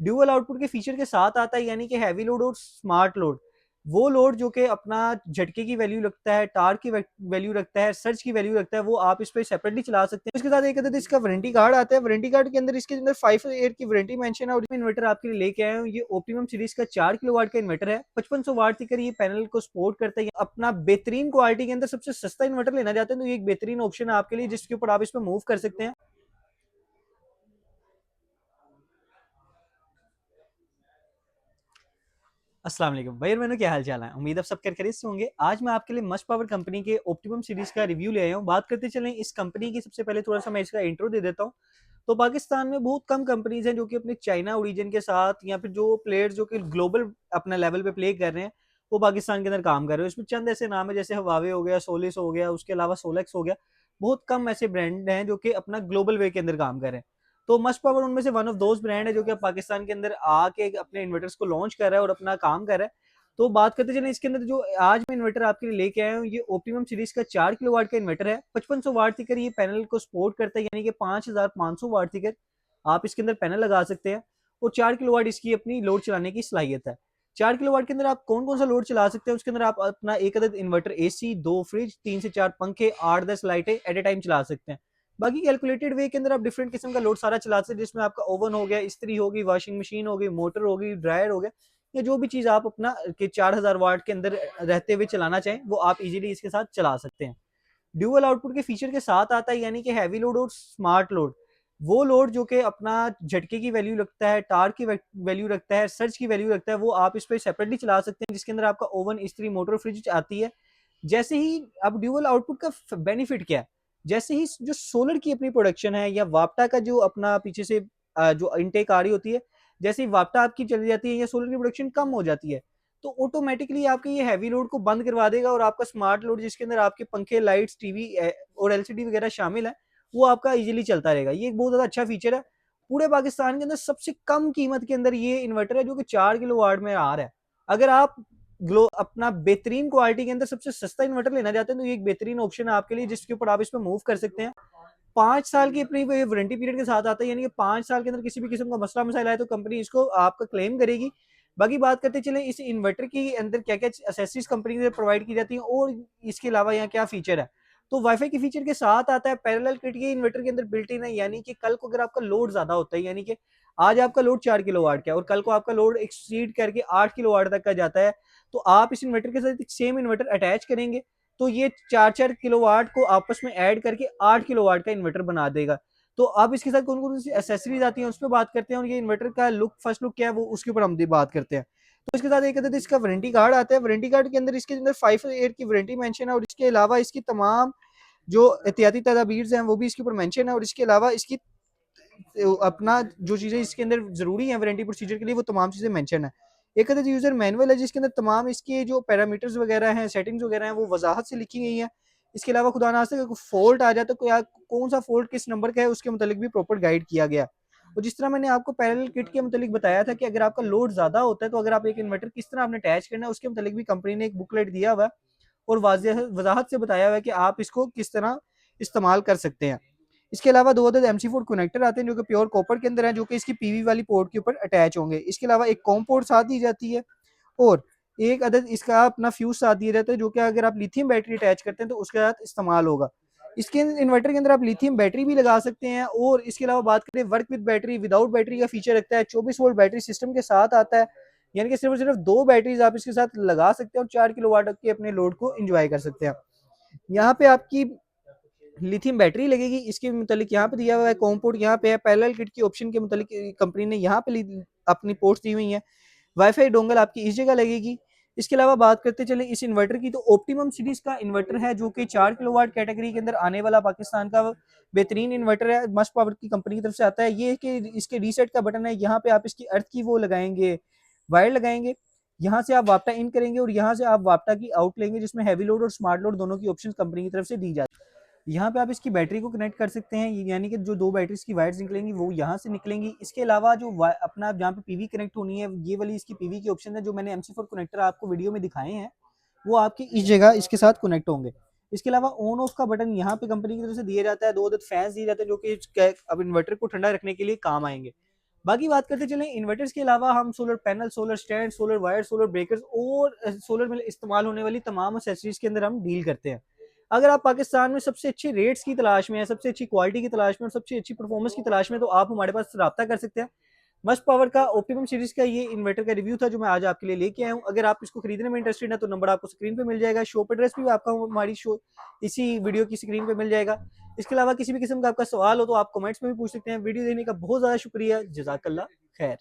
Dual output के feature के साथ आता है, यानी कि हैवी लोड और स्मार्ट लोड। वो लोड जो कि अपना झटके की वैल्यू रखता है, टार्क की वैल्यू रखता है, सर्ज की वैल्यू रखता है, वो आप इस पे सेपरेटली चला सकते हैं। इसके साथ एक अदद इसका वारंटी कार्ड आता है। वारंटी कार्ड के अंदर इसके अंदर 5 ईयर की वारंटी मेंशन है। और इन्वर्टर आपके लिए लेके आए हूँ, ये ऑप्टिमम सीरीज का 4 किलोवाट का इन्वर्टर है। 5500 वाट तक ये पैनल को सपोर्ट करता है। अपना बेहतरीन क्वालिटी के अंदर सबसे सस्ता इन्वर्टर लेना चाहते हैं तो ये एक बेहतरीन ऑप्शन है आपके लिए, जिसके ऊपर आप इस पर मूव कर सकते हैं। अस्सलाम वालेकुम भाई और मैंने क्या हाल चाल है। उम्मीद आप सब खैरियत से होंगे। आज मैं आपके लिए मस्ट पावर कंपनी के ऑप्टिमम सीरीज का रिव्यू ले आया हूँ। बात करते चलें इस कंपनी की, सबसे पहले थोड़ा सा मैं इसका इंट्रो दे देता हूँ। तो पाकिस्तान में बहुत कम कंपनीज हैं जो कि अपने चाइना ओरिजिन के साथ या फिर जो प्लेयर्स जो कि ग्लोबल अपना लेवल पे प्ले कर रहे हैं वो पाकिस्तान के अंदर काम कर रहे हैं। इसमें चंद ऐसे नाम है जैसे हवावे हो गया, सोलिस हो गया, उसके अलावा सोलेक्स हो गया। बहुत कम ऐसे ब्रांड हैं जो कि अपना ग्लोबल वे के अंदर काम कर रहे हैं। तो मस्ट पावर उनमें से वन ऑफ दोज ब्रांड है जो कि पाकिस्तान के अंदर आके अपने इन्वर्टर्स को लॉन्च कर रहा है और अपना काम कर रहा है। तो बात करते चलें इसके अंदर, जो आज मैं इन्वर्टर आपके लिए लेके आया हूँ, ये ऑप्टिमम सीरीज का 4 किलोवाट का इन्वर्टर है। 5500 वाट तक ये पैनल को सपोर्ट करता है, यानी कि 5500 वाट तक आप इसके अंदर पैनल लगा सकते हैं। और 4 किलोवाट इसकी अपनी लोड चलाने की सलाहियत है। 4 किलोवाट के अंदर आप कौन कौन सा लोड चला सकते हैं, उसके अंदर आप अपना एक अदद इन्वर्टर एसी, 2 फ्रिज, 3 से 4 पंखे, 8-10 लाइटें एट ए टाइम चला सकते हैं। बाकी कैलकुलेटेड वे के अंदर आप डिफरेंट किस्म का लोड सारा चला सकते हैं, जिसमें आपका ओवन हो गया, इस्त्री होगी, वॉशिंग मशीन होगी, मोटर होगी, ड्रायर हो गया, या जो भी चीज आप अपना के 4000 वाट के अंदर रहते हुए चलाना चाहें वो आप इजीली इसके साथ चला सकते हैं। ड्यूअल आउटपुट के फीचर के साथ आता है, यानी कि हैवी लोड और स्मार्ट लोड। वो लोड जो कि अपना झटके की वैल्यू रखता है, टार्क की वैल्यू रखता है, सर्ज की वैल्यू रखता है, वो आप इस पर सेपरेटली चला सकते हैं, जिसके अंदर आपका ओवन, इस्त्री, मोटर, फ्रिज आती है। जैसे ही अब ड्यूअल आउटपुट का बेनिफिट क्या है, जैसे ही जो सोलर की अपनी प्रोडक्शन है या वाप्टा का जो अपना पीछे से जो इनटेक आ रही होती है, जैसे ही वाप्टा आपकी चली जाती है या सोलर की प्रोडक्शन कम हो जाती है, तो ऑटोमेटिकली आपके ये हैवी लोड को बंद करवा देगा और आपका स्मार्ट लोड, जिसके अंदर आपके पंखे, लाइट्स, टीवी और एलसीडी वगैरह शामिल है, वो आपका इजीली चलता रहेगा। ये एक बहुत ज्यादा अच्छा फीचर है। पूरे पाकिस्तान के अंदर सबसे कम कीमत के अंदर ये इन्वर्टर है जो कि 4 किलो वाट में आ रहा है। अगर आप ग्लो अपना बेहतरीन क्वालिटी के अंदर सबसे सस्ता इन्वर्टर लेना चाहते हैं तो ये एक बेहतरीन ऑप्शन है आपके लिए, जिसके ऊपर आप इस पर मूव कर सकते हैं। 5 साल की अपनी वारंटी पीरियड के साथ आता है, यानी कि 5 साल के अंदर किसी भी किस्म का मसला मसाइल आए तो कंपनी इसको आपका क्लेम करेगी। बाकी बात करते चले इस इन्वर्टर के अंदर क्या क्या एसेसरीज कंपनी से प्रोवाइड की जाती है और इसके अलावा यहाँ क्या फीचर है। तो वाईफाई के फीचर के साथ आता है। पैरेलल किट ये इन्वर्टर के अंदर बिल्ट इन है, यानी कि कल को अगर आपका लोड ज्यादा होता है, यानी कि आज आपका लोड 4 किलो वाट का है और कल को आपका लोड एक्सीड करके 8 किलो वाट तक का जाता है, तो आप इस इन्वर्टर के साथ सेम इन्वर्टर अटैच करेंगे तो ये 4-4 किलोवाट को आपस में ऐड करके 8 किलोवाट का इन्वर्टर बना देगा। तो अब इसके साथ कौन कौन सी एसेसरीज आती हैं उस पर बात करते हैं, और ये इन्वर्टर का लुक, फर्स्ट लुक क्या है वो उसके ऊपर हम बात करते हैं। तो इसके साथ एक अदद इसका वारंटी कार्ड आता है। वारंटी कार्ड के अंदर इसके अंदर 5 ईयर की वारंटी मेंशन है और इसके अलावा इसकी तमाम जो एहतियाती तदाबीर हैं वो भी इसके ऊपर मेंशन है। और इसके अलावा इसकी अपना जो चीजें इसके अंदर जरूरी है वारंटी प्रोसीजर के लिए वो तमाम चीजें मेंशन है। एक अदद यूजर मैनुअल है जिसके अंदर तमाम इसके जो पैरामीटर्स वगैरह हैं, सेटिंग्स वगैरह हैं, वो वजाहत से लिखी गई हैं। इसके अलावा खुदा ना से फॉल्ट आ जाए तो कौन सा फॉल्ट किस नंबर का है उसके मुतालिक भी प्रॉपर गाइड किया गया। और जिस तरह मैंने आपको पैरेलल किट के मुतालिक बताया था कि अगर आपका लोड ज्यादा होता है तो अगर आप एक इन्वर्टर किस तरह आपने अटैच करना है उसके मुतालिक भी कंपनी ने एक बुकलेट दिया हुआ है और वजाहत से बताया हुआ है कि आप इसको किस तरह इस्तेमाल कर सकते हैं। इसके अलावा 2 अदद MC4 कनेक्टर आते हैं जो कि प्योर कॉपर के अंदर है, जो कि इसकी पीवी वाली पोर्ट के ऊपर अटैच होंगे। इसके अलावा एक कॉम पोर्ट साथ दी जाती है और एक अदद इसका अपना फ्यूज साथ दिया जाता है, जो कि अगर आप लिथियम बैटरी अटैच करते हैं तो उसके साथ इस्तेमाल होगा। इसके इन्वर्टर के अंदर आप लिथियम बैटरी भी लगा सकते हैं। और इसके अलावा बात करें work with battery, without battery का फीचर रखता है। 24 वोल्ट बैटरी सिस्टम के साथ आता है, यानी कि सिर्फ और सिर्फ 2 बैटरीज आप इसके साथ लगा सकते हैं और 4 किलो वाट के अपने लोड को इंजॉय कर सकते हैं। यहाँ पे आपकी लिथियम बैटरी लगेगी, इसके मुतालिक यहाँ पे दिया हुआ है। कॉम पोर्ट यहाँ पे है। पैरेलल किट की ऑप्शन के मुतालिक कंपनी ने यहाँ पे अपनी पोर्ट्स दी हुई हैं। वाईफाई डोंगल आपकी इस जगह लगेगी। इसके अलावा बात करते चले इस इन्वर्टर की, तो ऑप्टिमम सीरीज का इन्वर्टर है जो कि 4 किलोवाट कैटेगरी के अंदर आने वाला पाकिस्तान का बेहतरीन इन्वर्टर है। मस्ट पावर की कंपनी की तरफ से आता है। ये कि इसके रीसेट का बटन है, यहाँ पे आप इसकी अर्थ की वो लगाएंगे, वायर लगाएंगे, यहाँ से आप वाप्टा इन करेंगे और यहाँ से आप वाप्टा की आउट लेंगे, जिसमें हैवी लोड और स्मार्ट लोड दोनों की ऑप्शन कंपनी की तरफ से दी जाती है। यहाँ पे आप इसकी बैटरी को कनेक्ट कर सकते हैं, यानी कि जो 2 बैटरीज की वायर्स निकलेंगी वो यहाँ से निकलेंगी। इसके अलावा जो अपना जहाँ पे पीवी कनेक्ट होनी है, ये वाली इसकी पीवी की ऑप्शन है जो मैंने MC4 कनेक्टर आपको वीडियो में दिखाए हैं, वो आपकी इस जगह इसके साथ कनेक्ट होंगे। इसके अलावा ऑन ऑफ का बटन यहाँ पे कंपनी की तरफ से दिया जाता है। 2 अदद फैंस दिए जाते हैं जो कि अब इन्वर्टर को ठंडा रखने के लिए काम आएंगे। बाकी बात करते चलें इन्वर्टर्स के अलावा हम solar panel, solar stand, solar wire, solar breakers और सोलर में इस्तेमाल होने वाली तमाम एक्सेसरीज के अंदर हम डील करते हैं। अगर आप पाकिस्तान में सबसे अच्छे रेट्स की तलाश में है, सबसे अच्छी क्वालिटी की तलाश में और सबसे अच्छी परफॉर्मेंस की तलाश में, तो आप हमारे पास रब्ता कर सकते हैं। मस्ट पावर का ऑप्टिमम सीरीज का ये इन्वर्टर का रिव्यू था जो मैं आज आपके लिए लेके आया हूँ। अगर आप इसको खरीदने में इंटरेस्टेड है तो नंबर आपको स्क्रीन पे मिल जाएगा, शॉप एड्रेस भी आपका हमारी शो इसी वीडियो की स्क्रीन पे मिल जाएगा। इसके अलावा किसी भी किस्म का आपका सवाल हो तो आप कमेंट्स में भी पूछ सकते हैं। वीडियो देखने का बहुत ज़्यादा शुक्रिया। जज़ाकल्लाह खैर।